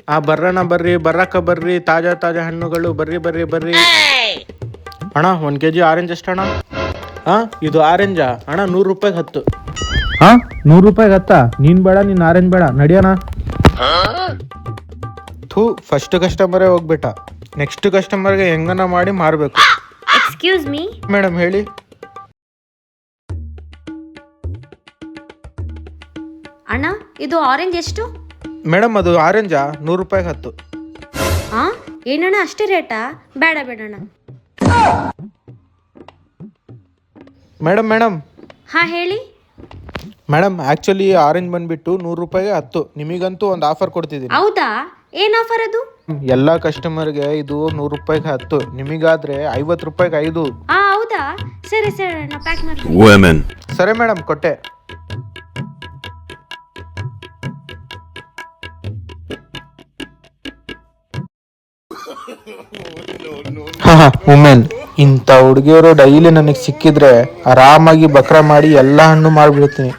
ಬರ್ರಣ್ಣ ಬರ್ರಿ, ಬರಕ್ಕ ಬರ್ರಿ, ತಾಜಾ ತಾಜಾ ಹಣ್ಣುಗಳು, ಬರ್ರಿ ಬರ್ರಿ ಬರ್ರಿ. ಅಣ್ಣ 1 kg ಆರೆಂಜ್ ಎಷ್ಟಣ್ಣ? ಇದು ಆರೆಂಜಾ ಅಣ್ಣ? 100 ರೂಪಾಯಿಗೆ 10. 100 ರೂಪಾಯಿಗೆ 10? ನೀನ್ ಬೇಡ, ನಿನ್ ಆರೆಂಜ್ ಬೇಡ, ನಡಿಯೋಣ. ಫಸ್ಟ್ ಕಸ್ಟಮರೇ ಹೋಗ್ಬಿಟ್ಟ. ನೆಕ್ಸ್ಟ್ ಕಸ್ಟಮರ್ಗೆ ಹೆಂಗನ ಮಾಡಿ ಮಾರಬೇಕು. ಎಕ್ಸ್ಕ್ಯೂಸ್ ಮೀ ಮೇಡಮ್ ಹೇಳಿ. ಅಣ್ಣ, ಇದು ಆರೆಂಜ್ ಎಷ್ಟು? ಮೇಡಮ್ ಅದು ಆರೆಂಜಾ 100 ರೂಪಾಯಿಗೆ 10. ಏನಣ್ಣ ಅಷ್ಟೇ ರೇಟಾ? ಬೇಡ ಬೇಡಣ್ಣ. ಮೇಡಮ್ ಹೇಳಿ. ಮೇಡಮ್ ಆ್ಯಕ್ಚುಲಿ ಆರೆಂಜ್ ಬಂದ್ಬಿಟ್ಟು 100 ರೂಪಾಯಿಗೆ 10. ನಿಮಗಂತೂ ಒಂದು ಆಫರ್ ಕೊಡ್ತಿದ್ದೀನಿ. ಹೌದಾ? ಏನ್ ಆಫರ್ ಅದು? ಎಲ್ಲ ಕಸ್ಟಮರ್ಗೆ ಇದು 100 ರೂಪಾಯಿಗೆ 10, ನಿಮಗಾದ್ರೆ 50 ರೂಪಾಯಿಗೆ 5. ಹೌದಾ? ಸರಿ ಸರಿ ಅಣ್ಣ, ಪ್ಯಾಕ್ ಮಾಡಿ. ಸರಿ ಮೇಡಮ್, ಕೊಟ್ಟೆ. ವುಮೆನ್, ಇಂಥ ಹುಡುಗಿಯರು ಡೈಲಿ ನನಗೆ ಸಿಕ್ಕಿದ್ರೆ ಆರಾಮಾಗಿ ಬಕ್ರ ಮಾಡಿ ಎಲ್ಲ ಹಣ್ಣು ಮಾಡಿಬಿಡ್ತೀನಿ.